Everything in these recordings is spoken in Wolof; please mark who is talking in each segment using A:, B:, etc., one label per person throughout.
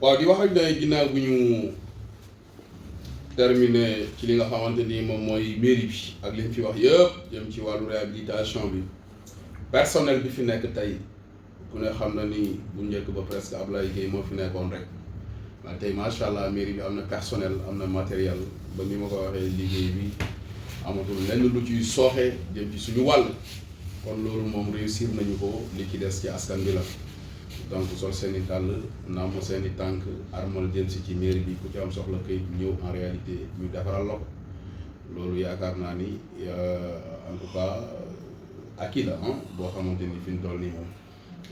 A: waaw di wax ak ne ginnaaw bu ñu terminé ci li nga xamante ni moom mooy mairie bi ak li ñu fi wax yëpp jëm ci wàllu réhabilitation bi personnel bi fi nekk tey ku ne xam na ni bu njëkk ba presque Ablaye Gueye moo fi nekkoon rek waaye tey macha allah mairie bi am na personnel am na matériel ba ni ma ko waxee liggéey bi amatul lenn lu ciy sooxe jëm ci suñu wàll kon loolu moom réussir nañu ko li ci des ci askan bi la. donc sol seen i dàll naam seen i tànk armal jëm si ci mairie bi ku ci am soxla këyit ñëw en réalité ñu defaral la ko loolu yaakaar naa ni en tout cas acquis la boo xamante ni fi ñu toll nii moom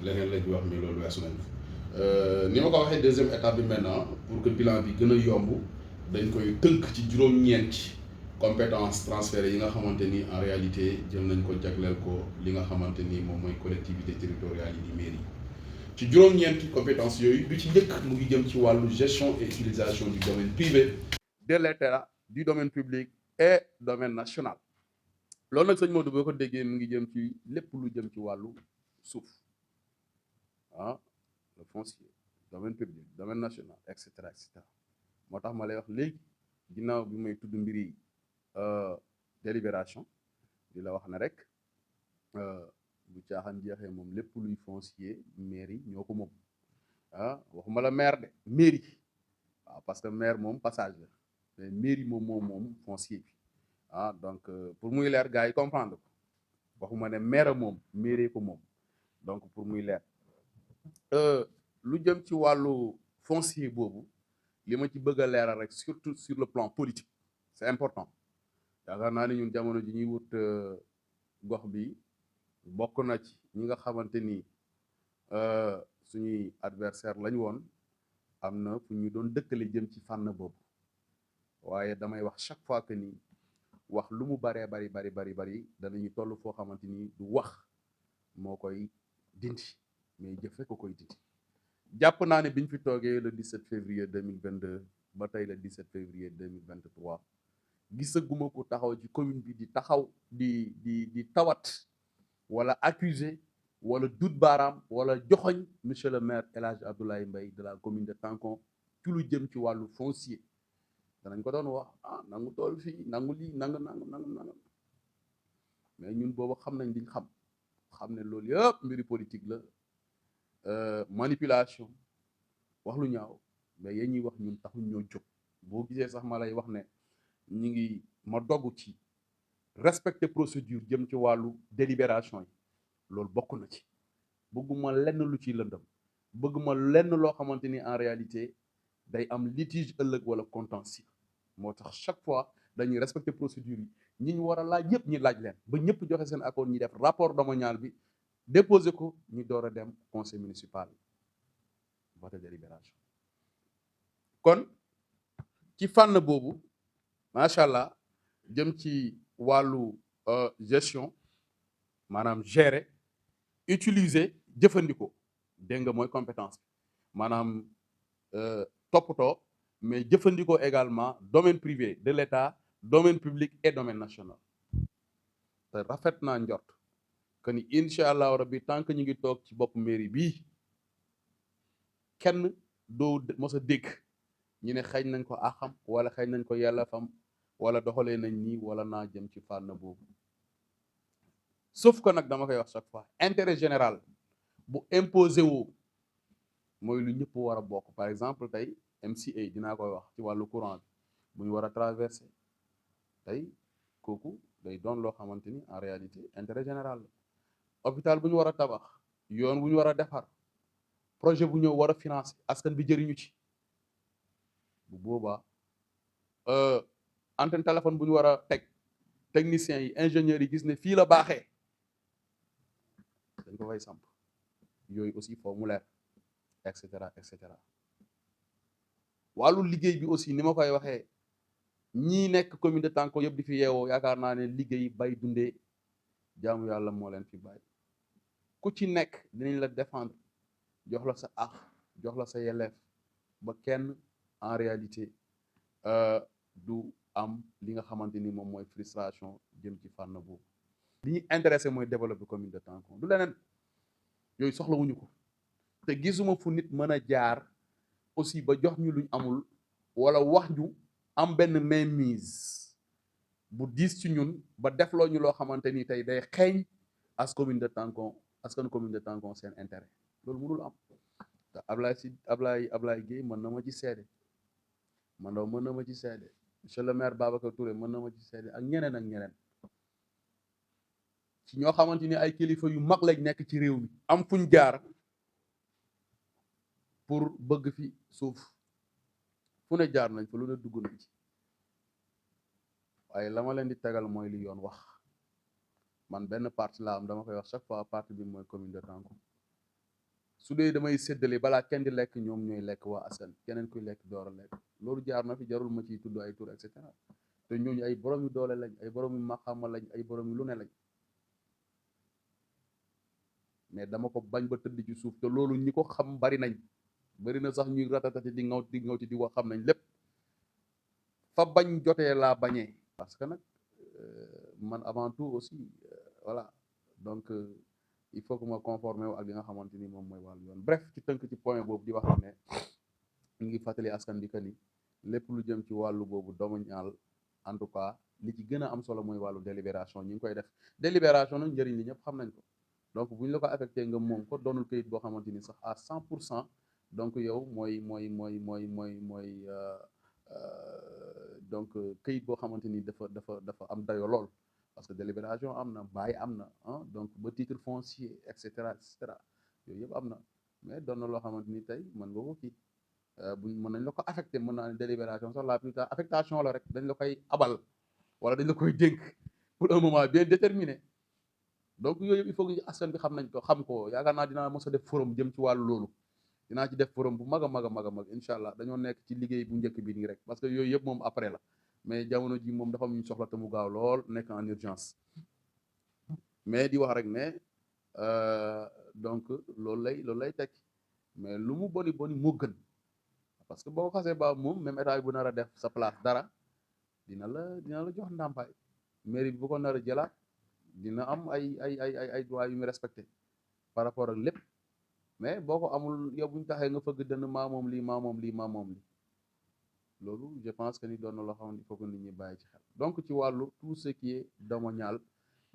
A: leneen la ñu wax ni loolu weesu nañ ni ma ko waxee deuxième étape bi maintenant pour que bilan bi gën a yomb dañ koy tënk ci juróom-ñeenti compétence transférées yi nga xamante ni en réalité jël nañ ko jagleel ko li nga xamante ni moom mooy collectivité territoriale yi di mairie ci juróom-ñeenti compétence yooyu bi ci njëkk mu ngi jëm ci wàllu gestion et utilisation du domaine privé de l'État du domaine public et domaine national loolu nag sëñ Modou boo ko déggee mu ngi jëm ci lépp lu jëm ci wàllu suuf le foncier domaine public domaine national et cetera moo tax ma lay wax léegi ginnaaw bi may tudd mbiri délibération di la wax ne rek bu caaxaan jeexee moom lépp luy foncier mairie ñoo ko moom waxuma la maire de mairie waaw parce que maire moom passage la mais mairie moom foncier bi donc pour muy leer gars yi comprendre ko waxuma ne maire moom mairie ko moom donc pour muy leer lu jëm ci wàllu foncier boobu li ma ci bëgg a leeral rek surtout sur le plan politique c'est important yaakaar naa ni ñun jamono ji ñuy wut gox bi bokk na ci ñi nga xamante ni suñuy adversaire lañ woon am na fu ñu doon dëkkale jëm ci fànn boobu waaye damay wax chaque fois que ni wax lu mu baree bari danañu toll foo xamante ni du wax moo koy dindi mais jëfe ko koy dindi jàpp naa ne biñ fi toogee le 17 février 2022 ba tey le 17 février 2023 gisaguma ko taxaw ci commune bi di taxaw di tawat wala accusé wala dut baaraam wala joxoñ monsieur le maire El Hadj Abdoulaye Mbaye de la commune de Tankon ci lu jëm ci wàllu foncier danañ ko doon wax nangu tool fii nangu lii nangu mais ñun boobu xam nañ liñ xam ne loolu yëpp mbiri politique la manipulation wax lu ñaaw mais yéen ñuy wax ñun taxuñ ñoo jóg boo gisee sax ma lay wax ne ñu ngi ma dogg ci respecter procédure jëm ci wàllu délibération yi loolu bokk na ci bëgguma lenn lu ciy lëndëm bëgguma lenn loo xamante ni en réalité day am litige ëllëg wala contentieux moo tax chaque fois dañuy respecter procédure yi ñi ñu war a laaj yëpp ñi laaj leen ba ñëpp joxe seen accord ñi def rapport domanial bi déposer ko ñu door a dem conseil municipal vote délibération kon ci fànn boobu macha allah jëm ci wàllu gestion maanaam gérer utiliser jëfandikoo dégg nga mooy compétence bi maanaam toppatoo mais jëfandikoo également domaine privé de l'État domaine public et domaine national te rafet naa njort que ni incha allahu rabbi tant que ñu ngi toog ci bopp mairie bii kenn doo mos a dégg ñu ne xëy nañ ko axam wala xëy nañ ko yàlla fam wala doxalee nañ nii wala naa jëm ci fànn boobu sauf que nag dama koy wax chaque fois intérêt général bu imposé woo mooy lu ñëpp war a bokk par exemple tey MCA dinaa koy wax ci wàllu courant bi bu ñu war a traversé tey kooku day doon loo xamante ni en réalité intérêt général la hôpital bu ñu war a tabax yoon bu ñu war a defar projet bu ñëw war a financer askan bi jëriñu ci bu boobaa antenne téléphone bu ñu war a teg techniciens yi ingénieurs yi gis ne fii la baaxee dañ ko fay samp yooyu aussi foofu mu leer et cetera wàllu liggéey bi aussi ni ma koy waxee ñii nekk commune de Tankon yëpp di fi yeewoo yaakaar naa ne liggéey bay dundee jaamu yàlla moo leen fi bàyyi ku ci nekk dinañ la défendre jox la sa àq jox la sa yelleef ba kenn en réalité du am li nga xamante ni moom mooy frustration jëm ci fànn boobu li ñu intéressé mooy développer commune de Tankon du leneen yooyu soxlawuñu ko te gisuma fu nit mën a jaar aussi ba jox ñu luñ amul wala wax ñu am benn mainmise bu diis ci ñun ba defloo ñu loo xamante ni tey day xeeñ askan commune de Tangon seen intérêt loolu mënul am te Ablaye Gueye mën na ma ci seede Mandaw mën na ma ci seede monsieur le maire Babacar Touré mën na ma ci seede ak ñeneen ci ñoo xamante ni ay kilifa yu mag lañ nekk ci réew mi am fuñ jaar pour bëgg fi suuf fu ne jaar nañ fa lu ne dugg nañ ci waaye la ma leen di tegal mooy li yoon wax man benn parti laa am dama koy wax chaque fois parti bi mooy commune de Tangon su dee damay séddale balaa kenn di lekk ñoom ñooy lekk waa askan keneen kuy lekk door a lekk loolu jaar na fi jarul ma ciy tudd ay tur et cetera te ñooñu ay borom yu doole lañ ay borom yu maxama lañ ay borom yu lu ne lañ mais dama ko bañ ba tëdd ci suuf te loolu ñi ko xam bari nañ bari na sax ñuy ratatati di ngawti di wax xam nañ lépp fa bañ jotee laa bañee parce que nag man avant tout aussi voilà donc il faut que ma conformer wu ak li nga xamante ni moom mooy wàllu yoon bref ci tënk ci point boobu di wax ne ñu ngi fàttali askan bi que ni lépp lu jëm ci wàllu boobu domanial en tout cas li ci gën a am solo mooy wàllu délibération ñu ngi koy def délibération nag njëriñ li ñëpp xam nañ ko donc bu ñu la ko affecté nga moom ko doonul këyit boo xamante ni sax à 100% donc yow mooy donc këyit boo xamante ni dafa am dayo lool parce que délibération am na bail am na donc ba titre foncier et cetera yooyu yëpp am na mais doon na loo xamante ni tey mën nga ko kii buñ mën nañ la ko affecté mën naa ne délibération sax la plupart affectation la rek dañ la koy abal wala dañ la koy dénk pour un moment bien déterminé donc yooyu yëpp il faut que askan bi xam ko yaakaar naa dinaa mos a def forum jëm ci wàllu loolu dinaa ci def forum bu mag a mag incha allah dañoo nekk ci liggéey bu njëkk bi nii rek parce que yooyu yëpp moom après la mais jamono ji moom dafa am ñu soxla te mu gaaw lool nekk en urgence mais di wax rek ne donc loolu lay tekki mais lu mu boni moo gën parce que boo xasee ba moom même état bu nar a def sa place dara dina la jox ndàmpaay mairie bi bu ko nar a jëlaat dina am ay droits yu mu respecté par rapport ak lépp mais boo ko amul yow bu ñu taxee nga fëgg dënn maa moom lii loolu je pense que ni doon na loo xam ne il faut que nit ñi bàyyi ci xel donc ci wàllu tout ce qui est domanial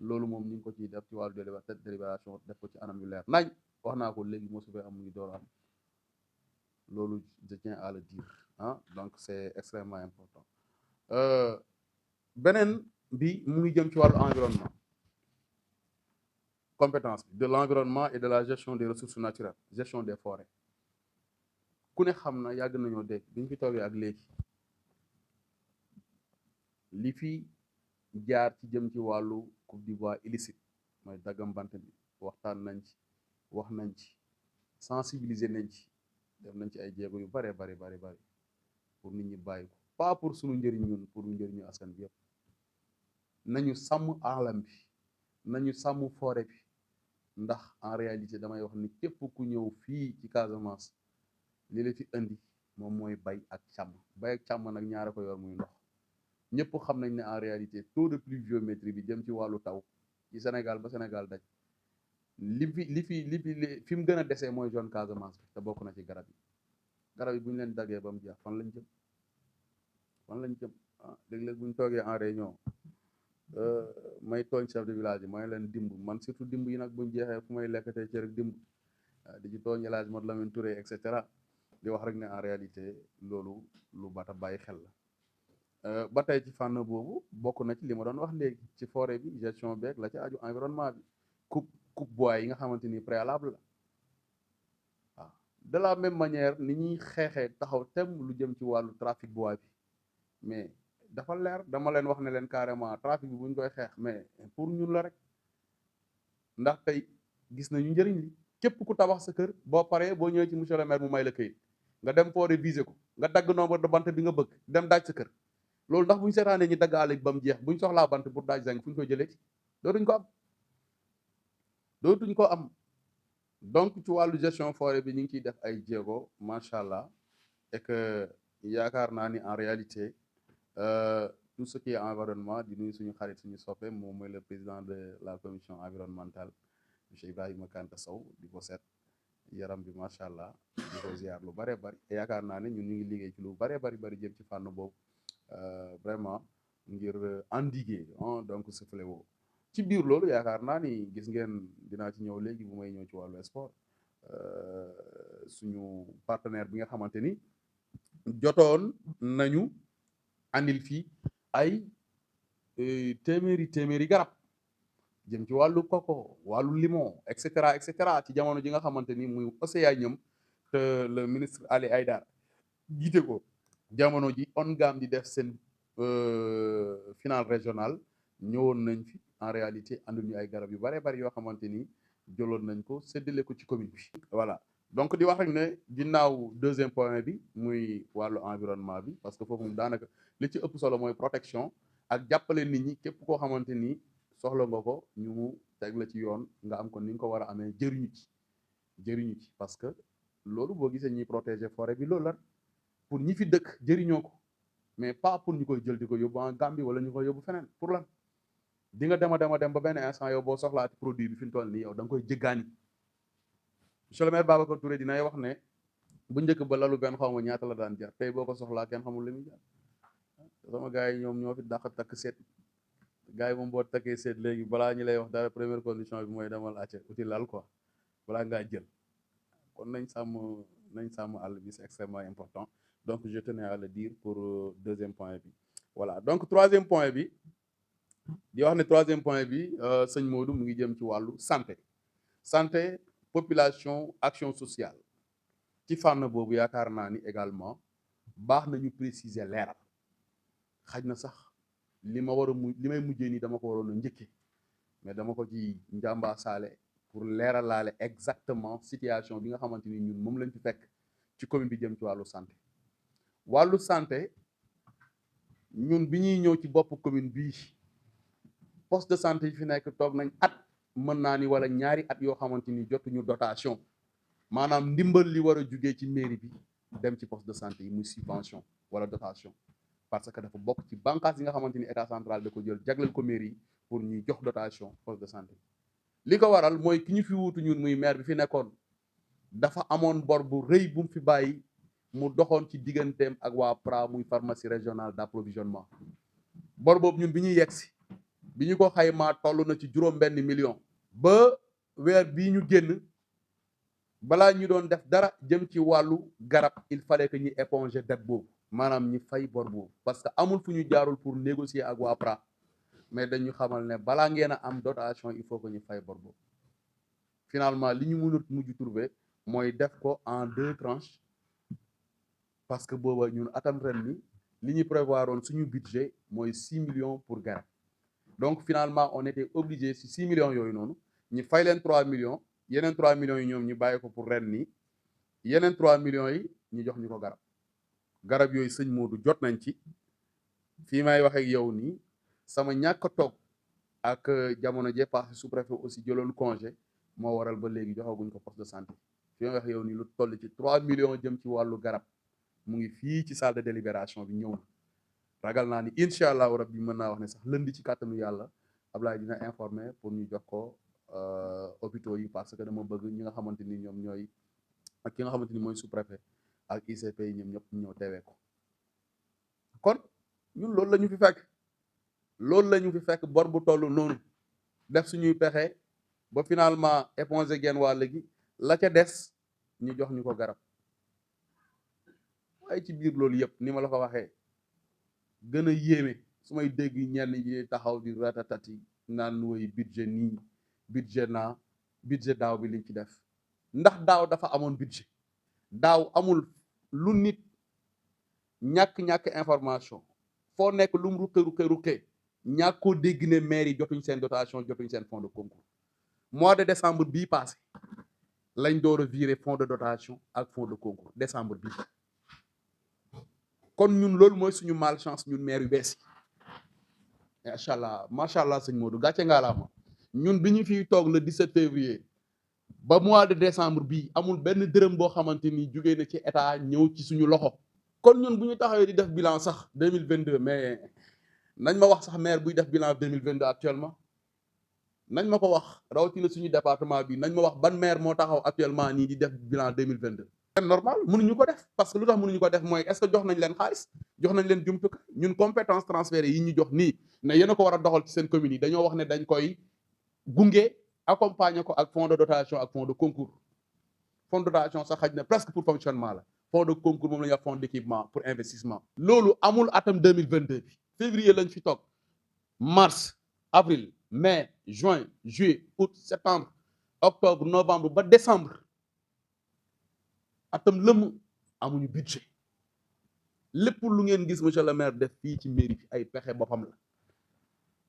A: loolu moom ñu ngi ko ciy def ci wàllu délibération def ko ci anam yu leer nañ wax naa ko léegi mosu fee am mu ngi door am loolu je tiens à le dire donc c'est extrêmement important beneen bi mu ngi jëm ci wàllu environnement compétence de l'environnement et de la gestion des ressources naturelles gestion des forêts ku ne xam na yàgg nañoo dégg bi ñu fi toogee ak léegi li fi jaar ci jëm ci wàllu coupe du bois illicite mooy daggam bant bi waxtaan nañ ci wax nañ ci sensibiliser nañ ci def nañ ci ay jéego yu bari pour nit ñi bàyyi ko pas pour suñu njëriñ ñun pour njëriñu askan bi yëpp nañu sàmm alam bi nañu sàmm forêt bi ndax en réalité damay wax ni képp ku ñëw fii ci Casamance li la fi indi moom mooy bay ak càmm nag ñaara ko yor muy ndox ñëpp xam nañ ne en réalité taux de pluviométrie bi jëm ci wàllu taw ci Sénégal ba Sénégal daj fi mu gën a desee mooy zone Casamance bi te bokk na ci garab yi bu ñu leen daggee ba mu jeex fan lañ jëm léeg-léeg bu ñu toogee en réunion may tooñ chef de village yi mooy leen dimb man surtout dimb yi nag buñ jeexee fu may lekkatee cër ak dimb di ci tooñ El Hadj Modou Lamine Touré et cetera di wax rek ne en réalité loolu lu bata bàyyi xel la ba tey ci fànn boobu bokk na ci li ma doon wax léegi ci forêt bi gestion beeg la ci aju environnement bi coupe bois yi nga xamante ni préalable la waaw de la même manière ni ñuy xeexee taxaw tem lu jëm ci wàllu trafic bois bi mais dafa leer dama leen wax ne leen carrément trafic bi bu ñu koy xeex mais pour ñun la rek ndax tey gis nañu njëriñ li képp ku tabax sa kër boo paree boo ñëwee ci monsieur le maire mu may la këyit nga dem forêt viser ko nga dagg nombre de bant bi nga bëgg dem daaj sa kër loolu ndax bu ñu seetaanee ñi dagg àll ba mu jeex bu ñu soxlaa bant pour daaj zinc fu ñu koy jëlee ci dootuñ ko am donc ci wàllu gestion forêt bi ñu ngi ciy def ay jéego macha allah et que yaakaar naa ni en réalité tout ce qui est environnement di nuyu suñu xarit suñu soppe moom mooy le président de la commission environnementale monsieur Ibrahima Kanta Sow di ko seet
B: yaram bi macha allah di ko ziar lu bare bari yaakaar naa ne ñun ñu ngi liggéey ci lu bare bari jëm ci fànn boobu vraiment ngir endiguer donc ce fléau ci biir loolu yaakaar naa ni gis ngeen dinaa ci ñëw léegi bu may ñëw ci wàllu sport suñu partenaire bi nga xamante ni jotoon nañu andil fii ay téeméeri garab jëm ci wàllu coco wàllu limon et cetera ci jamono ji nga xamante ni muy Océan ñëm te le ministre Ali Haïdar jiite ko jamono ji ONGAM di def seen finale régionale ñëwoon nañ fi en réalité andil ñu ay garab yu bare bari yoo xamante ni jëloon nañ ko séddale ko ci commune bi. voilà donc di wax rek ne ginnaaw deuxième point bi muy wàllu environnement bi parce que foofu moom daanaka li ci ëpp solo mooy protection ak jàppale nit ñi képp koo xamante ni soxla nga ko ñu mu teg la ci yoon nga am ko ni nga ko war a amee jëriñu ci parce que loolu boo gisee ñuy protéger forêt bi loolu la pour ñi fi dëkk jëriñoo ko mais pas pour ñu koy jël di ko yóbbu en Gambie wala ñu koy yóbbu feneen pour lan di nga dem ba benn instant yow boo soxlaati produit bi fi mu toll nii yow da nga koy jëggaani monsieur le maire Babacar Touré dinay wax ne bu njëkk ba lalu benn xaw ma ñaata la daan jar tey boo ko soxlaa kenn xamul li muy jar sama gars yi ñoom ñoo fi dàq takk seet gars yi moom boo takkee seet léegi balaa ñu lay wax dara première condition bi mooy demal acca uti lal quoi balaa ngaa jël kon nañ sàmm àll bi c'est extrêmement important donc je tenais à le dire pour deuxième point bi voilà donc troisième point bi di wax ne troisième point bi sëñ Modou mu ngi jëm ci wàllu santé population action sociale ci fànn boobu yaakaar naa ni également baax nañu préciser leeral xaj na sax li may mujjee nii dama ko waroon a njëkke mais dama ko ci njàmbaa saale pour leeralaale exactement situation bi nga xamante ni ñun moom lañ fi fekk ci commune bi jëm ci wàllu santé ñun bi ñuy ñëw ci bopp commune bii poste de santé yi fi nekk toog nañ at mën naa ni wala ñaari at yoo xamante ni jotuñu dotation maanaam ndimbal li war a jugee ci mairie bi dem ci poste de santé yi muy subvention wala dotation parce que dafa bokk ci bànqaas yi nga xamante ni état central da ko jël jagleel ko mairie yi pour ñuy jox dotation poste de santé li ko waral mooy ki ñu fi wuutu ñun muy maire bi fi nekkoon dafa amoon bor bu rëy bu mu fi bàyyi mu doxoon ci digganteem ak waa PRA muy pharmacie régionale d'approvisionnement bor boobu ñun bi ñuy yegsi bi ñu ko xaymaa toll na ci juróom-benn million ba weer bii ñu génn balaa ñu doon def dara jëm ci wàllu garab il fallait que ñu éponger dette boobu maanaam ñi fay bor boobu parce que amul fu ñu jaarul pour négocier ak waa PRA mais dañu xamal ne balaa ngeen a am dotation il faut que ñu fay bor boobu finalement li ñu mën a mujj trouver mooy def ko en 2 tranches parce que booba ñun atam ren ni li ñu prévoir woon suñu budget mooy 6 millions pour garab donc finalement on était obligé si 6 millions yooyu noonu ñu fay leen 3 millions yeneen 3 millions yi ñoom ñu bàyyi ko pour ren nii yeneen 3 millions yi ñu jox ñu ko garab yooyu sëñ Modou jot nañ ci fii may wax ak yow nii sama ñàkk a toog ak jamono jee passé sous-préfet aussi jëloon congé moo waral ba léegi joxaguñ ko poste de santé fii may wax yow nii lu toll ci 3 millions jëm ci wàllu garab mu ngi fii ci salle de délibération bi ñëw na ragal naa ni incha allahu rabbi mën naa wax ne sax lundi ci kàttanu yàlla Ablaye dina informer pour ñu jox ko hôpitaux yi parce que dama bëgg ñi nga xamante ni ñoom ñooy ak ki nga xamante ni mooy sous-préfet ak ICP yi ñoom ñëpp ñëw teewee ko kon ñun loolu la ñu fi fekk bor bu toll noonu def suñuy pexe ba finalement éponger genn wàll gi la ca des ñu jox ñu ko garab waaye ci biir loolu yëpp ni ma la ko waxee gën a yéeme su may dégg ñenn ñi taxaw di ratatati naan woy budget nii budget naa budget daaw bi liñ ci def ndax daaw dafa amoon budget daaw amul lu nit ñàkk information foo nekk lu mu rukke ñàkk koo dégg ne maire yi jotuñ seen dotation jotuñ seen fonds de concours mois de décembre bii passé lañ door a virer fonds de dotation ak fonds de concours décembre bii kon ñun loolu mooy suñu malchance ñun maire yu bees yi macha allah sëñ Modou gàcce ngaalaama ñun bi ñu fiy toog le 17 février ba mois de décembre bii amul benn dërëm boo xamante ni jugee na ci état ñëw ci suñu loxo kon ñun bu ñu taxawee di def bilan sax 2022 mais nañ ma wax sax maire buy def bilan 2022 actuellement nañ ma ko wax rawatina suñu département bi nañ ma wax ban maire moo taxaw actuellement nii di def bilan 2022. c'est normal mënuñu ko def parce que lu tax mënuñu ko def mooy est-ce que jox nañ leen xaalis jox nañ leen jumtukaay ñun compétence transférée yi ñu jox nii ne yéen a ko war a doxal ci seen commune yi dañoo wax ne dañ koy gunge accompagner ko ak fonds de dotation ak fonds de concours. fonds de dotation sax xaj na presque pour fonctionnement la fonds de concours moom la ñuy wax fonds d'équipement pour investissement. loolu amul atam 2022 bi février lañ fi toog mars avril mai juin juillet août septembre octobre novembre ba décembre atam lëmm amuñu budget lépp lu ngeen gis monsieur le maire def fii ci mairie bi ay pexe boppam la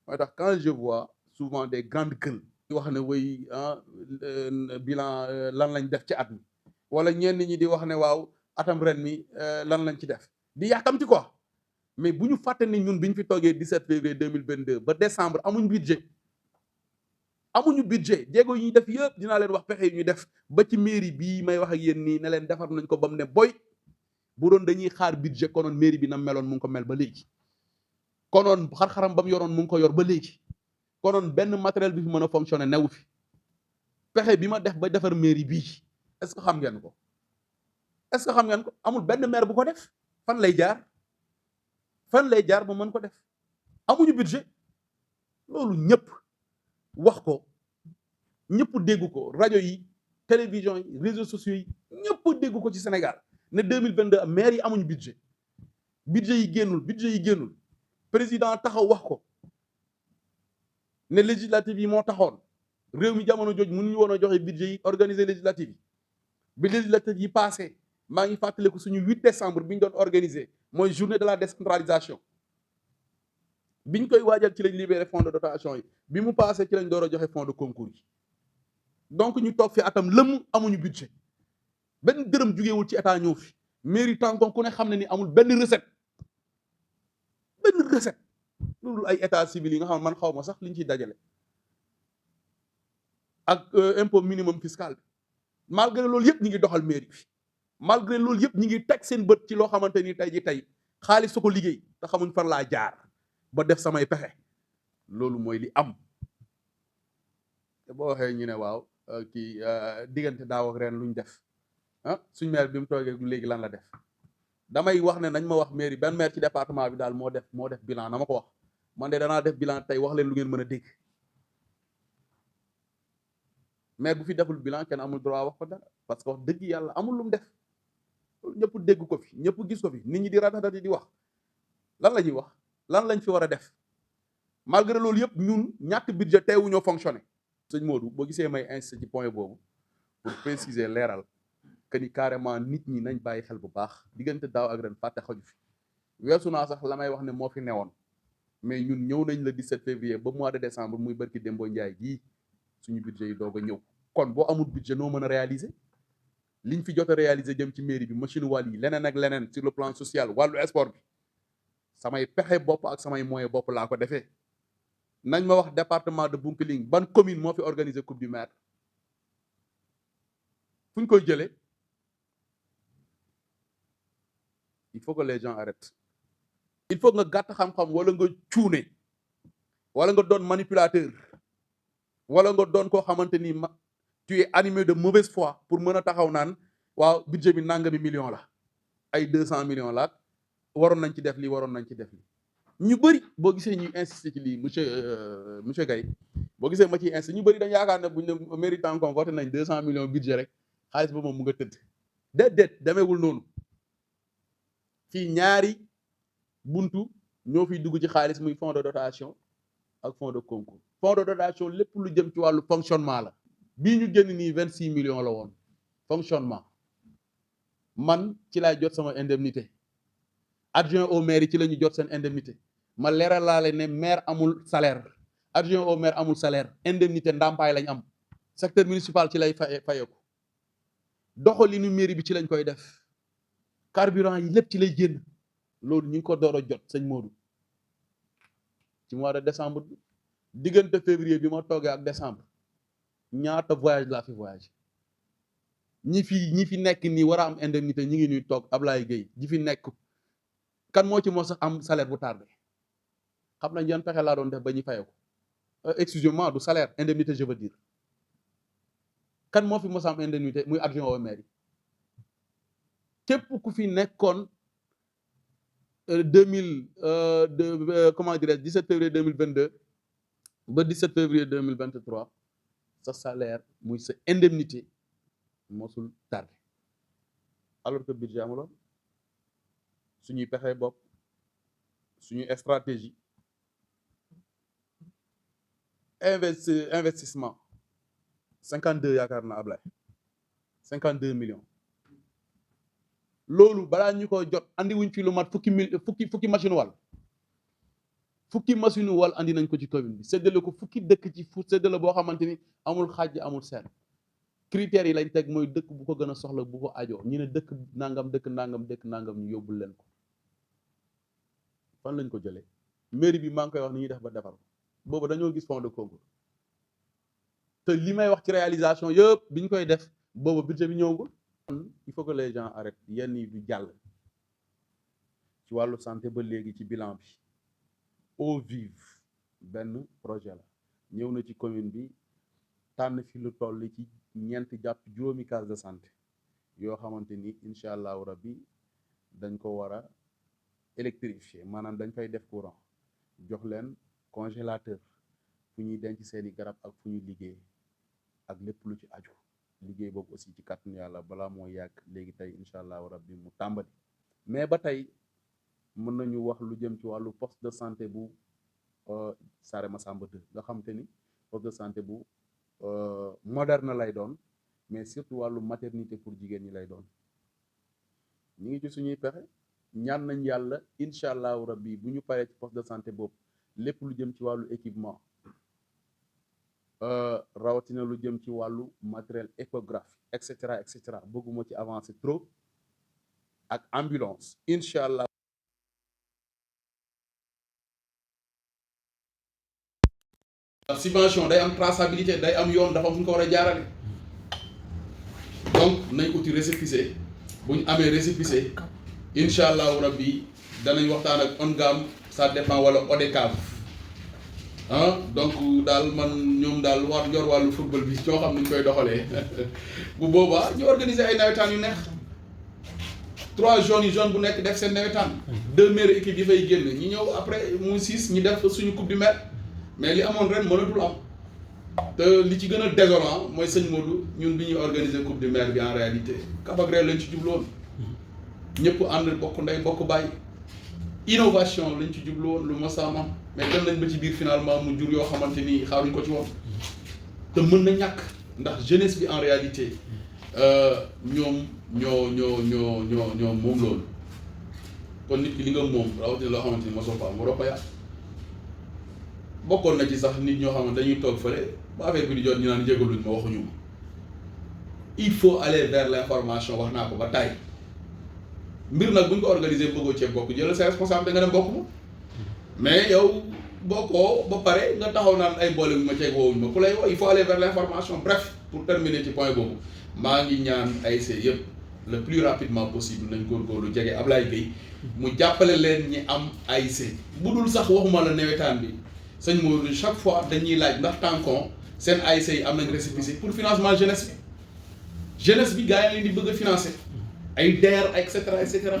B: mooy tax quand je vois souvent des grandes gueules di wax ne way bilan lan lañ def ci at mi wala ñenn ñi di wax ne waaw atam ren mi lan lañ ci def di yàkkamti quoi mais bu ñu fàtte ni ñun bi ñu fi toogee 17 février 2022 ba décembre amuñ budget jéego yi ñuy def yëpp dinaa leen wax pexe yi ñuy def ba ci mairie bii may wax ak yéen nii ne leen defar nañ ko ba mu ne boy bu doon dañuy xaar budget konoon mairie bi na meloon mu ngi ko mel ba léegi konoon xar-xaram ba mu yoroon mu ngi ko yor ba léegi konoon benn matériel bi fi mën a fonctionner newu fi pexe bi ma def ba defar mairie bii est-ce que xam ngeen ko amul benn maire bu ko def fan lay jaar ba mën ko def amuñu budget loolu ñëpp wax ko ñëpp dégg ko rajo yi télévision yi réseaux sociaux yi ñëpp dégg ko ci Sénégal ne 2022 maire yi amuñu budget yi génnul président taxaw wax ko ne législative yi moo taxoon réew mi jamono jooj mënuñu woon a joxe budget yi organiser législative yi bi législative yi passé maa ngi fàttaliku suñu 8 décembre bi ñu doon organiser mooy journée de la décentralisation biñ koy waajal ci lañ libéré fonds de dotation yi bi mu passé ci lañ door a joxe fonds de concours yi donc ñu toog fi atam lëmm amuñu budget benn dërëm jugewul ci état ñëw fi mairie tànkoon ku ne xam ne ni amul benn recette loolu ay état civil yi nga xam man xaw ma sax liñ ciy dajale ak impôt minimum fiscal bi malgré loolu yëpp ñi ngi doxal mairie bi malgré loolu yëpp ñi ngi teg seen bët ci loo xamante ni tey xaalis su ko liggéey te xamuñ fan laa jaar ba def samay pexe loolu mooy li am te boo waxee ñu ne waaw kii diggante daaw ak ren luñ def suñ maire bi mu toogee léegi lan la def damay wax ne nañ ma wax mairie benn maire ci département bi daal moo def bilan na ma ko wax man de danaa def bilan tey wax leen lu ngeen mën a dégg maire bu fi deful bilan kenn amul droit wax ko dara parce que wax dëgg yàlla amul lu mu def ñëpp dégg ko fi ñëpp gis ko fi nit ñi di ratatati di wax lan la ñuy wax lan lañ fi war a def malgré loolu yëpp ñun ñàkk budget teewuñoo fonctionné. sëñ Modou boo gisee may insisté ci point boobu pour préciser leeral que ni carrément nit ñi nañ bàyyi xel bu baax diggante daaw ak ren fàtte xaju fi weesu naa sax la may wax ne moo fi newoon mais ñun ñëw nañ le 17 février ba mois de décembre muy barki Dembo Ndiaye gii suñu budget yi doog a ñëw kon boo amul budget noo mën a réaliser liñ fi jot a réaliser jëm ci mairie bi machine wàll yi leneen ak leneen sur le plan social wàllu sport bi samay pexe bopp ak samay moyen bopp laa ko defee nañ ma wax département de Bounkiling ban commune moo fi organiser coupe du maire fu ñu koy jëlee il faut que les gens arrêtent il faut nga gàtt xam-xam wala nga cuune wala nga doon manipulateur wala nga doon koo xamante ni tu es animé de mauvaise foi pour mën a taxaw naan waaw budget bi nangami million la ay 200 millions la waroon nañ ci def lii waroon nañ ci def lii ñu bëri boo gisee ñuy insister ci lii monsieur Gaye boo gisee ma ciy insister ñu bëri dañ yaakaar ne buñ ne méritant qu'on voté nañ 200 millions budget rek xaalis ba moom mu nga tëdd déedéet demeewul noonu fii ñaari buntu ñoo fiy dugg ci xaalis muy fonds de dotation ak fonds de concours fonds de dotation lépp lu jëm ci wàllu fonctionnement la bii ñu génn nii 26 millions la woon fonctionnement man ci laay jot sama indemnité adjoint au maire yi ci la ñu jot seen indemnité ma leeral laale ne maire amul salaire adjoint au maire amul salaire indemnité ndàmpaay lañ am secteur municipal ci lay fayeeku doxalinu mairie bi ci lañ koy def carburant yi lépp ci lay génn loolu ñu ngi ko door a jot sëñ Modou ci mois de décembre bi diggante février bi ma toogee ak décembre ñaata voyage laa fi voyage ñi fi nekk nii war a am indemnité ñi ngi ñuy toog Ablaye Gueye ñi fi nekk kan moo ci moo sax am salaire bu tardé xam nañ yan pexe laa doon def ba ñu fayee ko excusez-moi du salaire indemnité je veux dire kan moo fi mos a am indemnité muy adjoint au maire yi képp ku fi nekkoon comment dirais-je 17 février 2022 ba 17 février 2023 sa salaire muy sa indemnité mosul tardé alors que budget amuloon suñuy pexe bopp suñuy stratégie investissement 52 yaakaar na Ablaye 52 millions loolu balaa ñu ko jot andi wuñ fi lu mat fukki machine wal fukki machine wal andi nañ ko ci commune bi séddale ko fukki dëkk ci séddale boo xamante ni amul xaaj amul seen critères yi lañ teg mooy dëkk bu ko gën a soxla bu ko ajoo ñu ne dëkk nangam dëkk nangam ñu yóbbul leen ko fan lañ ko jëlee mairie bi maa ngi koy wax ni ñuy def ba defar boobu dañoo gis fond de concours te li may wax ci réalisation yëpp biñ koy def boobu budget bi ñëwagul. il faut que les gens arrêtent yenn yi du jàll ci wàllu santé ba léegi ci bilan bi eau vive benn projet la ñëw na ci commune bi tànn fi lu toll ci ñeent jàpp juróomi case de santé yoo xamante ni incha allahu rabbi dañ ko war a électrifier maanaam dañ fay def courant jox leen congélateur fu ñuy denc seeni garab ak fu ñuy liggéey ak lépp lu ci aju liggéey boobu aussi ci kàttanu yàlla balaa moo yàgg léegi tey incha allahu rabbi mu tàmbali mais ba tey mën nañu wax lu jëm ci wàllu poste de santé bu Saare Massamba 2 nga xam te ni poste de santé bu moderne lay doon mais surtout wàllu maternité pour jigéen ñi lay doon ñu ngi ci suñuy pexe ñaan nañ yàlla incha allahu rabbi bu ñu paree ci poste de santé boobu lépp lu jëm ci wàllu équipement rawatina lu jëm ci wàllu matériel échographie et cetera bëgguma ci avancer trop ak ambulance incha allah. subvention day am traçabilité day am yoon dafa fu ñu ko war a jaarale donc nañ uti récépissé bu ñu amee récépissé incha allahu rabbi danañ waxtaan ak ONGAM ça dépend wala ODCAV donc daal man ñoom daal war yor wàllu football bi ñoo xam ni ñu koy doxalee bu boobaa ñu organiser ay nawetaan yu neex 3 zones yi zone bu nekk def seen nawetaan 2 meilleures équipes yi fay génn ñi ñëw après mu 6 ñi def suñu coupe du maire mais li amoon ren mënatul am te li ci gën a désolant mooy sëñ Modou ñun bi ñuy organiser coupe du maire bi en réalité kabagré lañ ci jubloon ñëpp ànd bokk ndey bokk bàyyi innovation lañ ci jubloon lu masaamam mais dem nañ ba ci biir finalement mu jur yoo xamante ni xaaruñ ko ci woon te mën na ñàkk ndax jeunesse bi en réalité ñoom ñoo moom loolu kon nit ki li nga moom rawatina loo xamante ni mosoo ko am waroo ko yàq bokkoon na ci sax nit ñoo xamante dañuy toog fële ba affaire bi di jot ñu naan jégaluñ ma waxuñu ma il faut aller vers l'information wax naa ko ba tàyyi mbir nag buñ ko organiser bëggoo ceeb bokk jëlal sa responsable da nga dem bokk ma mais yow bokkoo ba pare nga taxaw naan ay boole bu ma ceeg woowuñ ma ku lay woo il faut aller vers l'information bref pour terminer ci point boobu maa ngi ñaan ASC yëpp le plus rapidement possible nañ góorgóorlu jege Ablaye Gueye mu jàppale leen ñi am ASC bu dul sax waxuma la nawetaan bi sëñ Modou chaque fois dañuy laaj ndax tankon seen ASC yi am nañ récépissé pour financement jeunesse bi gars yi leen di bëgg a financer ay DER et cetera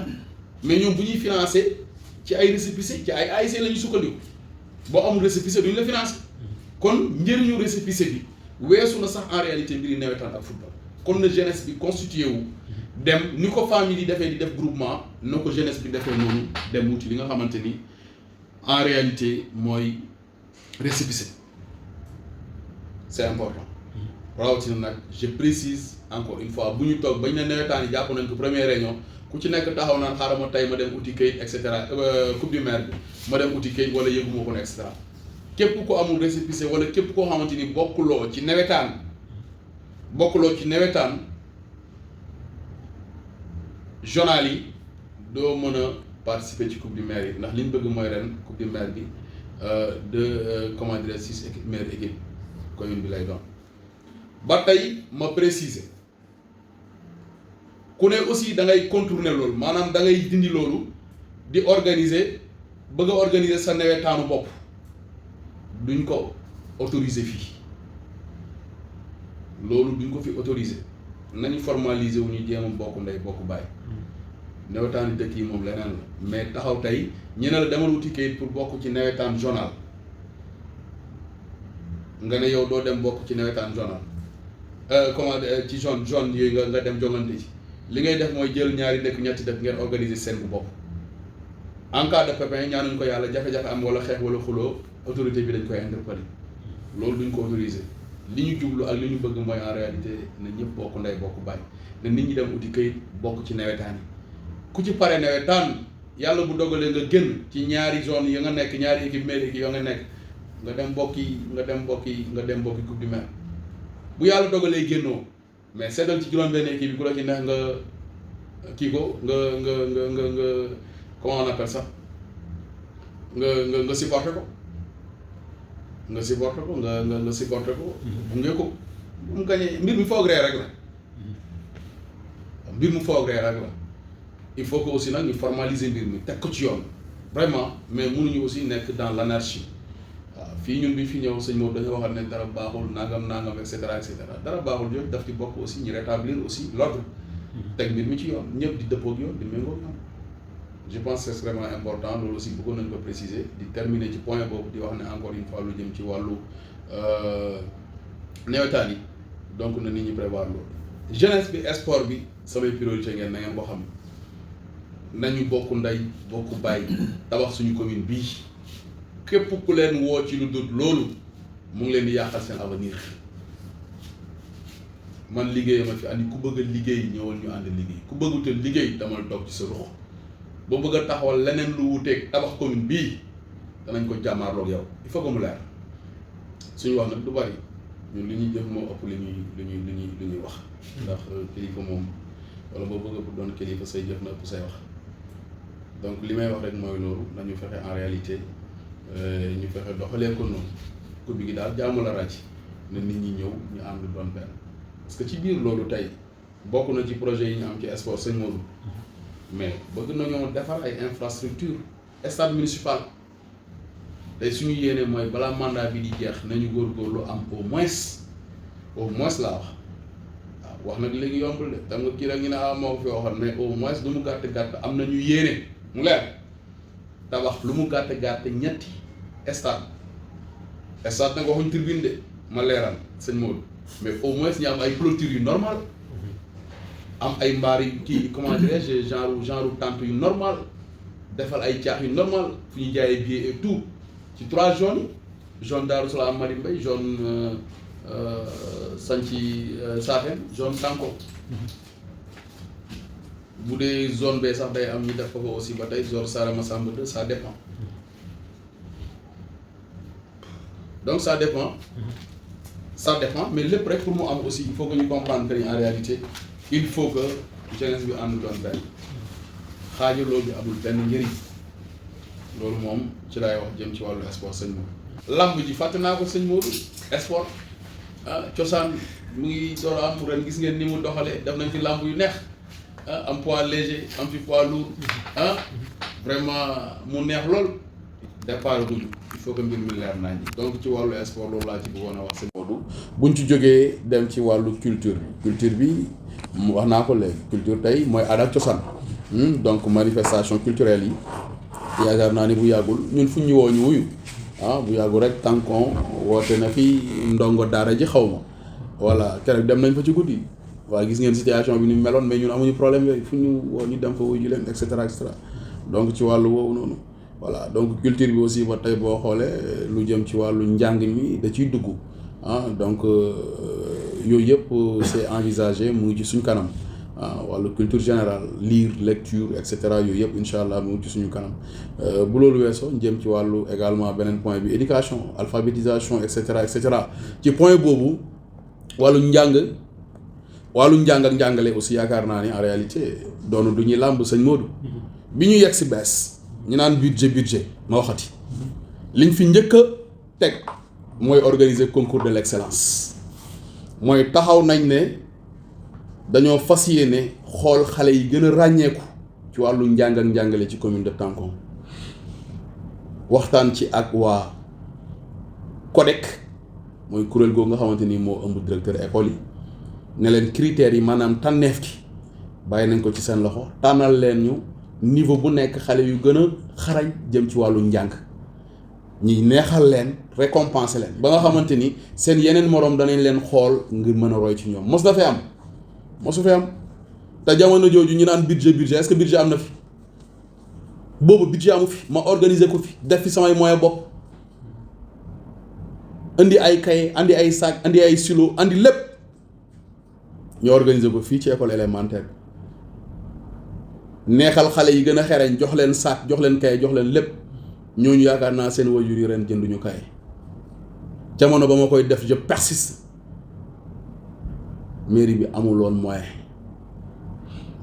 B: mais ñoom bu ñuy financer ci ay récépissé ci ay ASC la ñu sukkandiku boo amul récépissé duñu la financer kon njëriñu récépissé bi weesu na sax en réalité mbiri nawetaan ak football kon na jeunesse bi constitué wu dem ni ko famille yi defee di def groupement na ko jeunesse bi defee noonu dem wuti li nga xamante ni en réalité mooy récépissé c'est important rawatina nag je précise encore une fois bu ñu toog bañ ne nawetaan yi jàpp nañ ko première réunion ku ci nekk taxaw naan xaaral ma tey ma dem uti këyit et cetera coupe du maire bi ma dem uti këyit wala yëguma ko ne et cetera képp ko amul récépissé wala képp koo xamante ni bokkuloo ci nawetaan journal yi doo mën a participer ci coupe du maire yi ndax li ñu bëgg mooy ren coupe du maire bi comment dire 6 équipes meilleures équipes commune bi lay doon ba tey ma préciser ku ne aussi da ngay contourner loolu maanaam da ngay dindi loolu di organiser bëgg a organiser sa nawetaanu bopp duñ ko
A: autorisé fii loolu duñ ko fi autorisé nañu formaliser wu ñu jéem a bokk ndey bokk bàyyi nawetaani dëkk yi moom leneen la mais taxaw tey ñu ne la demal wuti kayit pour bokk ci nawetaan zonal nga ne yow doo dem bokk ci nawetaan zonal ci zone yooyu nga dem jongante ci li ngay def mooy jël ñaari dëkk ñetti dëkk ngeen organiser seen bu bopp en cas de pépin ñaanuñ ko yàlla jafe-jafe am wala xeex wala xuloo autorité bi dañ koy interpeller loolu duñ ko autoriser li ñu jublu ak li ñu bëgg mooy en réalité na ñëpp bokk ndey bokk bàyyi na nit ñi dem uti këyit bokk ci nawetaan yi ku ci pare nawetaan yàlla bu dogalee nga génn ci ñaari zone yi nga nekk ñaari équipe mairie yi nga nekk nga dem bokki coupe du maire bu yàlla dogalee génnoo mais seddal ci juróom-benn équipe bi ku la ci neex nga kii ko nga comment on appelle ça nga supporté ko nga supporté ko nga supporté ko bunge ko bu mu gañee mbir mi foog ree rek la il faut que aussi nag ñu formaliser mbir mi teg ko ci yoon vraiment mais mënuñu aussi nekk dans l'anarchie waaw fii ñun bi fi ñëw sëñ Maodo dañoo waxal ne dara baaxul nangam et cetera dara baaxul yooyu daf ci bokk aussi ñu rétablir aussi l'ordre teg mbir mi ci yoon ñëpp di dëppoo ak yoon di méngoo ak yoon je pense que c'est extrêmement important loolu aussi bëggoon nañ ko préciser di terminer ci point boobu di wax ne encore une fois lu jëm ci wàllu nawetaan yi donc na nit ñi prévoir loolu jeunesse bi sport bi samay priorité ngeen na ngeen ko xam nañu bokk ndey bokk bàyyi tabax suñu commune bii képp ku leen woo ci lu dul loolu mu ngi leen di yàqal seen avenir man liggéey ma fi andi ku bëgg a liggéey ñëwal ñu ànd liggéey ku bëgguta liggéey damal toog ci sa ruux boo bëgg a taxawal leneen lu wuteeg tabax commune bii danañ ko jàmmaarloog yow il faut que mu leer suñu wax nag du bari ñun li ñuy jëf moo ëpp li ñuy wax ndax kilifa moom wala boo bëgg a doon kilifa say jëf na ëpp say wax donc li may wax rek mooy loolu nañu fexe en réalité ñu fexe doxalee ko noonu coupe gi daal jàmm la ràcc na nit ñi ñëw ñu ànd doon benn parce que ci biir loolu tey bokk na ci projet yi ñu am ci sport sëñ Modou mais bëgg nañoo defar ay infrastructure stade municipal tey suñu yéene mooy balaa mandat bi di jeex nañu góorgóorlu am au moins laa wax nag léegi yombul de tam nga kii rek ñu ne moo ko fi waxoon mais au moins lu mu gàtt am nañu yéene mu leer tabax lu mu gàtt ñetti stade nag waxuñ tribune de ma leeral sëñ Modou mais au moins ñu am ay clôture yu normal am ay mbaar yu kii comment dirais-je genre tente yu normal defal ay caax yu normal fu ñu jaayee billet et tout ci 3 zones yi zone Darou Salaam Mari Mbay zone Santhi Safeen zone Tanko bu dee zone B sax day am ñu def ko fa aussi ba tey zone Sarama Samba 2 ça dépend donc ça dépend mais lépp rek pour mu am aussi il faut que ñu comprendre que en réalité il faut que jeunesse bi ànd doon benn xaajaloo bi amul benn njëriñ loolu moom ci laay wax jëm ci wàllu sport sëñ Modou. lamb ji fàtte naa ko sëñ Modou sport cosaan mu ngi door a am ren gis ngeen ni mu doxalee def nañ ci lamb yu neex am poids léger am fi poids lourd vraiment mu neex lool départ guñu il faut que mbir mi leer nañ donc ci wàllu sport loolu laa ci bëggoon a wax sëñ Modou. buñ ci jógee dem ci wàllu culture bi wax naa ko léegi culture tey mooy aada ak cosaan donc manifestation culturelle yi yaakaar naa ni bu yàggul ñun fu ñu woo ñu wuyu bu yàggul rek tànkon woote na fi ndongo daara ji xaw ma voilà keroog dem nañ fa ci guddi waaye gis ngeen situation bi ni meloon mais ñun amuñu problème yooyu fu ñu woo ñu dem fa wuyu leen et cetera donc ci wàllu woowu noonu voilà donc culture bi aussi ba tey boo xoolee lu jëm ci wàllu njàng mi da ciy dugg donc yooyu yëpp c'est envisagé mu ngi ci suñ kanam wàllu culture générale lire lecture et cetera yooyu yëpp incha allah mu ngi ci suñu kanam bu loolu weesoo jëm ci wàllu également beneen point bi éducation alphabétisation et cetera ci point boobu wàllu njàng ak njàngale aussi yaakaar naa ni en réalité doonu du ñuy làmb sëñ Modou bi ñu yegg si bees ñu naan budget ma waxati liñ fi njëkk a teg mooy organiser concours de l'excellence mooy taxaw nañ ne dañoo fas yéene xool xale yi gën a ràññeeku ci wàllu njàng ak njàngale ci commune de Tankon waxtaan ci ak waa CODEC mooy kuréel googu nga xamante ni moo ëmb directeur école yi ne leen critères yi maanaam tànneef ki bàyyi nañ ko ci seen loxo tànnal leen ñu niveau bu nekk xale yu gën a xarañ jëm ci wàllu njàng ñi neexal leen récompenser leen ba nga xamante ni seen yeneen moroom danañ leen xool ngir mën a roy ci ñoom mos na fee am mosu fee am te jamono jooju ñu naan budget est-ce que budget am na fi boobu budget amu fi ma organiser ko fi def fi samay moyens bopp indi ay cahier andi ay sac andi ay stylo andi lépp ñu organiser ko fii ci école élémentaire neexal xale yi gën a xereñ jox leen sac jox leen cahier jox leen lépp ñooñu yaakaar naa seen waajur yi ren jënduñu cahier jamono ba ma koy def je persiste mairie bi amul woon moyen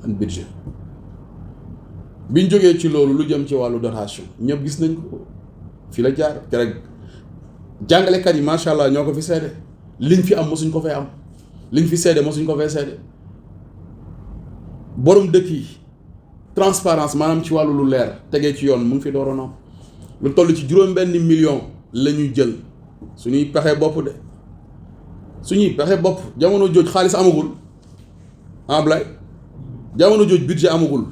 A: an budget biñ jógee ci loolu lu jëm ci wàllu dotation ñëpp gis nañ ko fi la jaar rek jàngalekat yi macha allah ñoo ko fi seede liñ fi am mosuñ ko fee am liñ fi seede mosuñ ko fee seede borom dëkk yi transparence maanaam ci wàllu lu leer tegee ci yoon mu ngi fi dooroon am lu toll ci juróom-benn million la ñuy jël suñuy pexe bopp de suñuy pexe bopp jamono jooj xaalis amagul Ablaye jamono jooj budget amagul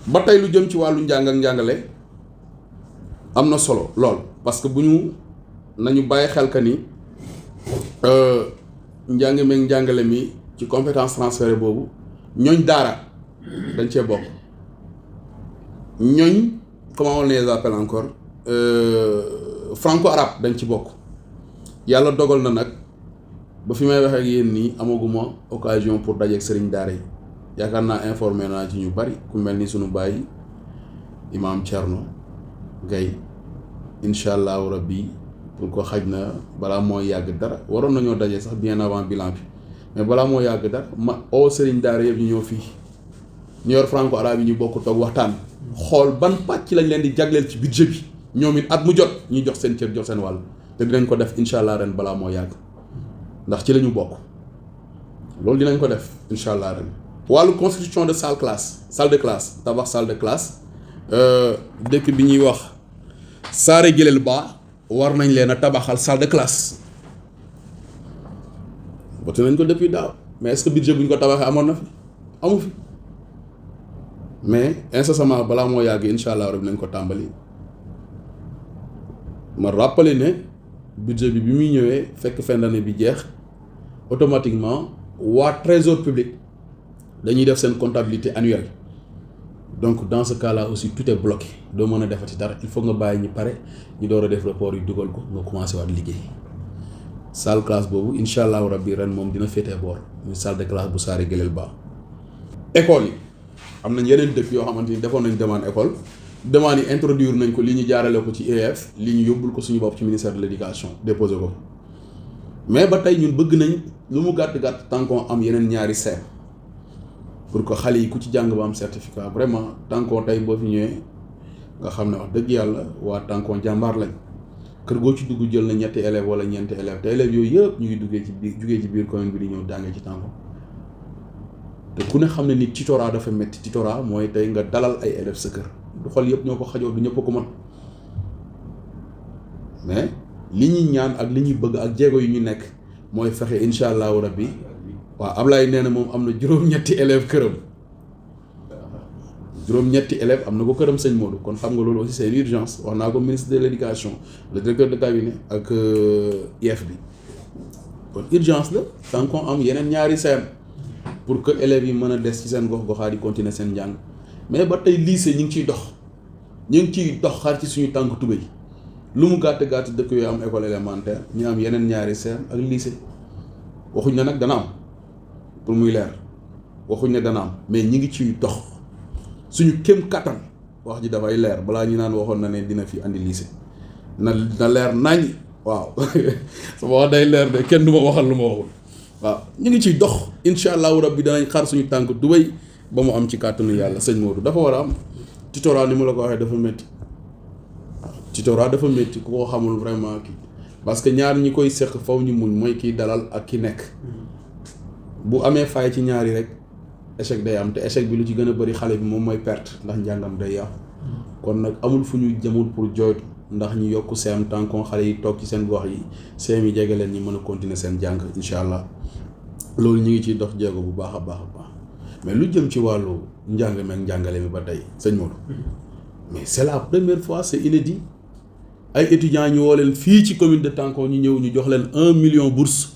A: ba tey lu jëm ci wàllu njàng ak njàngale am na solo lool parce que bu ñu nañu bàyyi xel ka ni njàng meeg njàngale mi ci compétence transférée boobu ñooñ daara dañ cee bokk ñooñ comment on les appelle encore franco-arabe dañ ci bokk yàlla dogal na nag ba fi may waxee ak yéen nii amaguma occasion pour dajeeg sëriñ daara yi yaakaar naa informé naa ci ñu bari ku mel ni sunu baay imaam Thierno Gaye incha allahu rabbi pour ko xaj na balaa moo yàgg dara waroon nañoo daje sax bien avant bilan bi mais balaa moo yàgg dara ma oo sëriñ daara yëpp ñu ñëw fii ñu yor franco arabe yi ñu bokk toog waxtaan xool ban pàcc lañ leen di jagleel ci budget bi ñoom it at mu jot ñuy jox seen cër jox seen wàll te dinañ ko def incha allah ren balaa moo yàgg ndax ci la ñu bokk loolu dinañ ko def incha allah ren. wàllu construction de salle de classe tabax salle de classe dëkk bi ñuy wax Saare Gélel Ba war nañ leen a tabaxal salle de classe bote nañ ko depuis daaw mais est-ce que budget bu ñu ko tabaxee amoon na fi amu fi mais incessamment balaa moo yàgg incha allah rek nañ ko tàmbali ma rappelé ne budget bi muy ñëwee fekk fin d'année bi jeex automatiquement waa trésor public dañuy def seen comptabilité annuelle donc dans ce cas là aussi tout est bloqué doo mën a defati dara il faut nga bàyyi ñu pare ñu door a def rapport yu dugal ko nga commencé waat liggéey salle classe boobu incha allahu rabbi ren moom dina féetee boor muy salle de classe bu Saare Gélel Ba. école yi am nañ yeneen dëkk yoo xamante ni defoon nañ demande école demande yi introduire nañ ko li ñu jaarale ko ci IEF li ñu yóbbul ko suñu bopp ci ministère de l'éducation déposé ko mais ba tey ñun bëgg nañ lu mu gàtt tant qu'on am yeneen ñaari CEM pour que xale yi ku ci jàng ba am certificat vraiment tànkoo tey boo fi ñëwee nga xam ne wax dëgg yàlla waa tànkoo jàmbaar lañ kër goo ci dugg jël na ñetti élèves wala ñeenti élèves te élèves yooyu yëpp ñu ngi jugee ci biir commune bi di ñëw jàngee ci tànkoo te ku ne xam ne ni tutorat dafa métti tutorat mooy tey nga dalal ay élèves sa kër du xol yëpp ñoo ko xajoo du ñëpp ko mën mais li ñuy ñaan ak li ñuy bëgg ak jéego yu ñu nekk mooy fexe incha allahu rabbi waaw Ablaye nee na moom am na juróom-ñetti élèves këram juróom-ñetti élèves am na ko këram sëñ Modou kon xam nga loolu aussi c'est une urgence wax naa ko ministre de l'éducation le directeur de cabinet ak IEF bi kon urgence la tant qu'on am yeneen ñaari CEM pour que élèves yi mën a des ci seen gox-goxaat yi continuer seen njàng mais ba tey lycée ñu ngi ciy dox xaar ci suñu tànk tubéy lu mu gàtt dëkk yooyu am école élémentaire ñu am yeneen ñaari CEM ak lycée waxuñ ne nag dana am pour muy leer waxuñ ne dana am mais ñi ngi ciy dox suñu kéem kattan wax ji dafay leer balaa ñu naan waxoon na ne dina fi andi lycée na leer nañ waaw sama wax day leer de kenn du ma waxal lu ma waxul waaw ñu ngi ciy dox incha allahu rabbi danañ xar suñu tànk dubéy ba mu am ci kàttanu yàlla sëñ Modou dafa war a am tutorat ni ma la ko waxee dafa métti waaw tutorat dafa métti ku ko xamul vraiment kii parce que ñaar ñi koy seq faw ñu muñ mooy kiy dalal ak ki nekk bu amee fay ci ñaari rek échec day am te échec bi lu ci gën a bëri xale bi moom mooy perte ndax njàngam day yàqu kon nag amul fu ñu jëmul pour jooytu
B: ndax ñu yokk CM tànkoon xale yi toog ci seen gox yi CM yi jege leen ñi mën a continuer seen jàng incha allah loolu ñu ngi ciy dox jéego bu baax a baax mais lu jëm ci wàllu njàng meeg njàngale mi ba tey sëñ Modou mais c'est la première fois c'est inédit ay étudiants ñu woo leen fii ci commune de Tànkoon ñu ñëw ñu jox leen 1 million bourse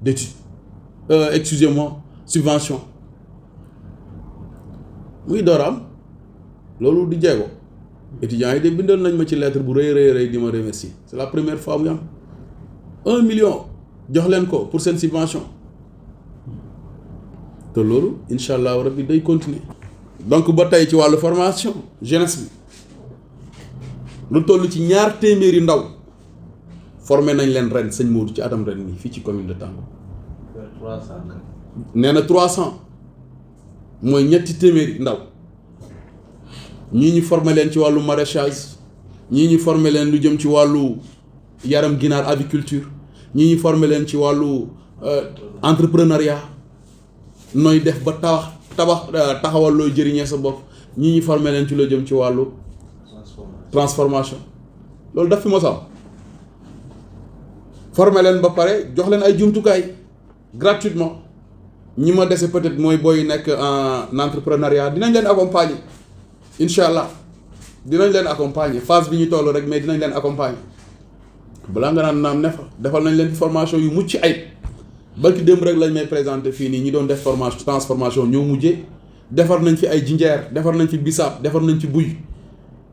B: d'études excusez-moi subvention muy door am loolu di jéego étudiants yi de bindoon nañ ma ci lettre bu rëy di ma remercier c'est la première fois muy am 1 million jox leen ko pour seen subvention te loolu incha allah rabbi day continuer donc ba tey ci wàllu formation jeunesse bi lu toll ci 200 ndaw formé nañ leen ren sëñ Modou ci atam ren nii fii ci commune de Tànkoon.
C: 300.
B: nee na 300 mooy 200 ndaw ñii ñu formé leen ci wàllu maraîchage ñii ñu formé leen lu jëm ci wàllu yaram ginaar aviculture ñii ñu formé leen ci wàllu entrepreneuriat nooy def ba taxawal looy jëriñee sa bopp ñii ñu formé leen ci lu jëm ci wàllu transformation loolu daf fi mos am formé leen ba pare jox leen ay jumtukaay gratuitement ñi ma dese peut-être mooy booy nekk en entrepreneuriat dinañ leen accompagner incha allah dinañ leen accompagner phase bi ñu toll rek mais dinañ leen accompagner balaa nga naan naam ne fa defal nañ leen formation yu mucc ayib barki démb rek lañ may présenter fii nii ñi doon def formation transformation ñoo mujjee defar nañ fi ay jinjeer defar nañ fi bisaab defar nañ fi buy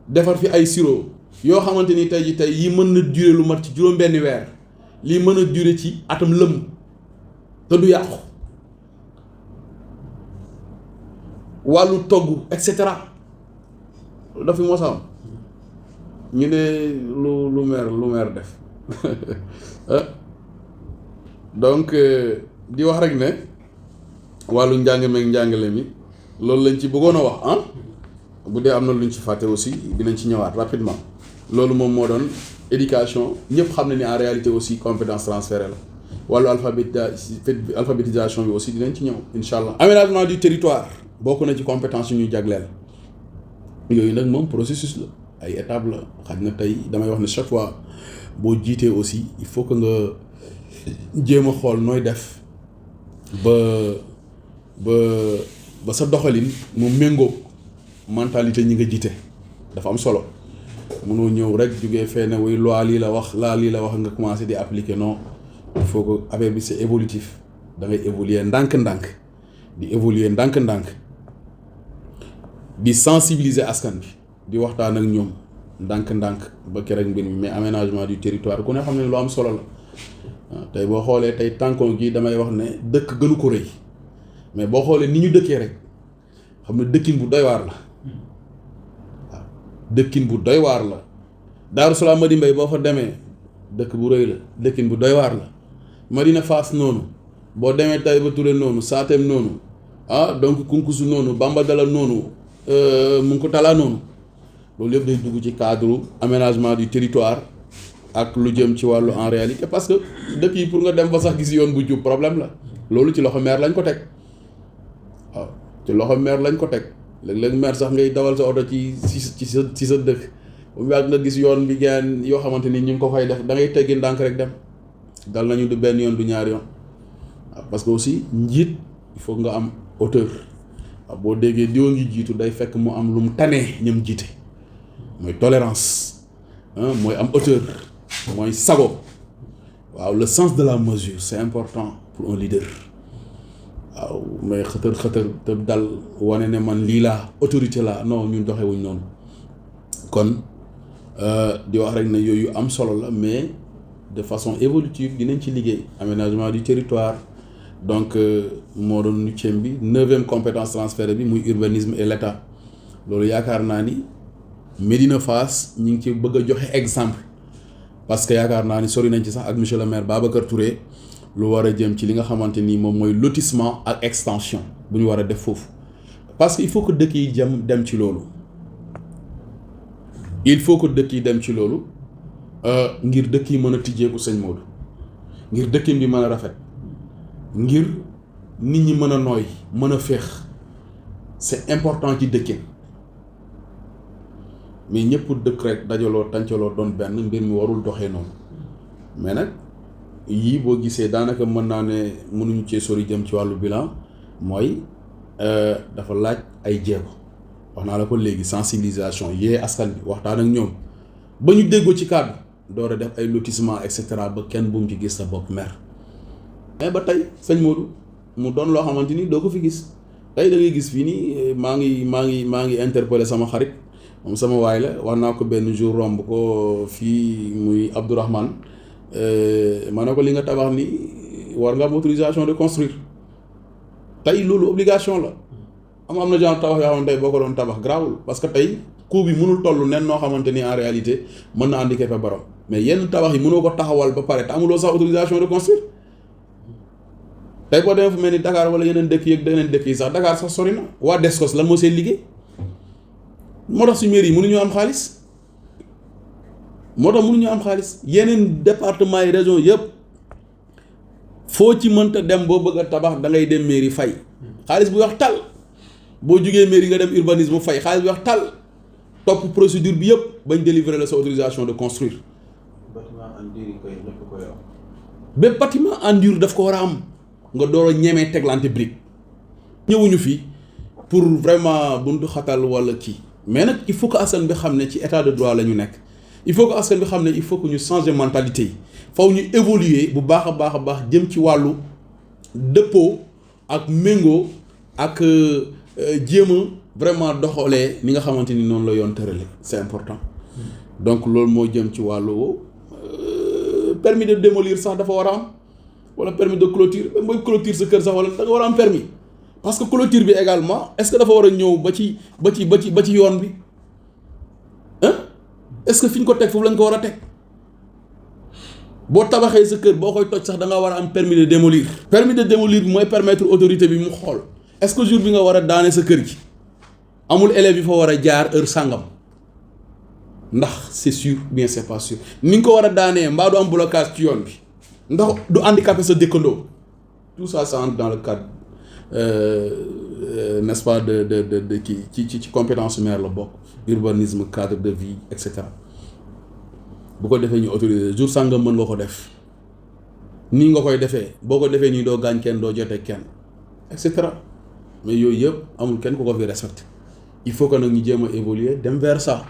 B: defar fi ay sirop yoo xamante ni tey yi mën na durer lu mat ci juróom-benni weer lii mën a durer ci atam lëmm te du yàqu wàllu togg et cetera dafa mos a am ñu ne lu meer def donc di wax rek ne wàllu njàng meeg njàngale mi loolu lañ ci bëggoon a wax bu dee am na luñ ci fàtte aussi dinañ ci ñëwaat rapidement loolu moom moo doon éducation ñëpp xam na ni en réalité aussi compétence transférée la wàllu alphabétisation bi aussi dinañ ci ñëw incha allah. aménagement du territoire bokk na ci compétence yu ñu jagleel yooyu nag moom processus la ay étapes la xaj na tey damay wax ne chaque fois boo jiitee aussi il faut que nga jéem a xool nooy def ba sa doxalin mu méngoo mentalité ñi nga jiite dafa am solo mënoo ñëw rek jógee fee ne wuy loi lii la wax nga commencé di appliquer non il faut que affaire bi c'est évolutif da ngay évoluer ndànk-ndànk di évoluer ndànk-ndànk di sensibiliser askan bi di waxtaan ak ñoom ndànk-ndànk ba keroog mbir mi mais aménagement du territoire ku ne xam ne lu am solo la waaw tey boo xoolee tey Tànkoon gi damay wax ne dëkk gënu ko rëy mais boo xoolee ni ñu dëkkee rek xam ne dëkkin bu doy waar la waaw dëkkin bu doy waar la Daaru Salaam Madi Mbay boo fa demee dëkk bu rëy la dëkkin bu doy waar la Madina Fass noonu boo demee Taïba Touré noonu Saateem noonu donc Kunkusu noonu Bambadala noonu Munkutala noonu loolu yëpp day dugg ci cadre aménagement du territoire ak lu jëm ci wàllu en réalité parce que dëkk yi pour nga dem fa sax gis yoon bu jub problème la loolu ci loxo maire lañ ko teg waaw ci loxo maire lañ ko teg léeg-léeg maire sax ngay dawal sa oto ci sa dëkk bu yàgg nga gis yoon bi geen yoo xamante ni ñu ngi ko fay def da ngay teggi ndànk rek dem dal nañu du benn yoon du ñaari yoon waaw parce que aussi njiit il faut nga am hauteur waaw boo déggee diwa ngi jiitu day fekk mu am lu mu tanee ñam jiite mooy tolérance mooy am hauteur mooy sago waaw le sens de la mesure c'est important pour un leader waaw mais xëtër te dal wane ne man lii laa autorité laa non ñun doxewuñ noonu kon di wax rek ne yooyu am solo la mais de façon évolutive dinañ ci liggéey aménagement du territoire donc moo doon 8e bi 9e compétence transférée bi muy urbanisme et l'état loolu yaakaar naa ni Médina Fass ñi ngi ci bëgg a joxe exemple parce que yaakaar naa ni sori nañ ci sax ak monsieur le maire Babacar Touré lu war a jëm ci li nga xamante ni moom mooy lotissement ak extension bu ñu war a def foofu parce que il faut que dëkk yi dem ci loolu ngir dëkk yi mën a tijjeeku sëñ Modou ngir dëkkin bi mën a rafet ngir nit ñi mën a nooy mën a féex c'est important ci dëkkin mais ñëpp dëkk rek dajaloo tàncaloo doon benn mbir mi warul doxee noonu mais nag yii boo gisee daanaka mën naa ne mënuñu cee sori jëm ci wàllu bilan mooy dafa laaj ay jéego wax naa la ko léegi sensibilisation yee askan bi waxtaan ak ñoom ba ñu déggoo ci kàddu door a def ay lotissement et cetera ba kenn bu mu ci gis sa bopp mer mais ba tey sëñ Modou mu doon loo xamante ni doo ko fi gis tey da ngay gis fii nii maa ngi interpellé sama xarit moom sama waay la wax naa ko benn jour romb ko fii muy Abdourahmane ma ne ko li nga tabax ni war nga am autorisation de construire tey loolu obligation la am na genre tabax yoo xamante tey boo ko doon tabax grawul parce que tey coût bi mënul toll nen noo xamante ni en réalité mën na handicapé borom mais yenn tabax yi mënoo ko taxawal ba pare te amuloo sax autorisation de construire tey boo demee fu mel ni Dakar wala yeneen dëkk yi ak yeneen dëkk yi sax Dakar sax sori na waa Descos lan moo seen liggéey moo tax su mairie yi mënuñu am xaalis yeneen département yi région yëpp foo ci mënta dem boo bëgg a tabax da ngay dem mairie fay xaalis bu wax tal boo jugee mairie nga dem urbanisme fay xaalis bu wax tal topp procédure bi yëpp bañ délivrer la sa autorisation de construire.
C: bâtiment en dur yi koy ñëpp koy am.
B: bépp bâtiment en dur daf ko war a am nga door a ñemee teglante brique ñëwuñu fii pour vraiment buntu xatal wala kii mais nag il faut que askan bi xam ne ci état de droit la ñu nekk il faut que askan bi xam ne il faut que ñu changer mentalité yi faw ñu évoluer bu baax a baax jëm ci wàllu dëppoo ak méngoo ak jéem a vraiment doxalee ni nga xamante ni noonu la yoon tërale c'est important donc loolu moo jëm ci wàllu permis de démolir sax dafa war a am wala permis de clôture mooy clôture sa kër sax wala da nga war a am permis parce que clôture bi également est-ce que dafa war a ñëw ba ci yoon bi est-ce que fi ñu ko teg foofu lañ ko war a teg boo tabaxee sa kër boo koy toj sax da nga war a am permis de démolir. permis de démolir bi mooy permettre autorité bi mu xool est-ce que jour bi nga war a daane sa kër gi amul élèves yi fa war a jaar heure sàngam ndax c'est sûr bien c'est pas sûr ni nga ko war a daanee mbaa du am blocage ci yoon bi ndax du handicapé sa dëkkandoo tout ça ça entre dans le cadre n'est-ce pas de kii ci compétence maire la bokk urbanisme cadre de vie et cetera bu ko defee ñu autoriser jour sàngam mën nga ko def nii nga koy defee boo ko defee nii doo gaañ kenn doo jotee kenn et cetera mais yooyu yëpp amul kenn ku ko fi respecté il faut que nag ñu jéem a évoluer dem vers ça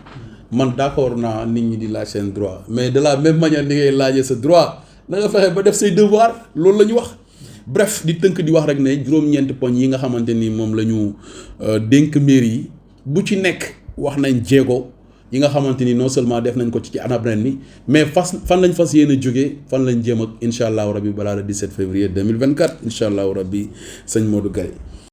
B: man d'accord naa nit ñi di laaj seen droit mais de la même manière ni ngay laajee sa droit na nga fexe ba def say devoir loolu la ñu wax. bref di tënk di wax rek ne juróom-ñeenti poñ yi nga xamante ni moom la ñu dénk mairie yi bu ci nekk wax nañ jéego yi nga xamante ni non seulement def nañ ko ci anam ren ni mais fan lañ fas yéen a jógee fan lañ jéem ak incha allahu rabbi balaa le 17 février 2024 incha allahu rabbi sëñ Modou Gaye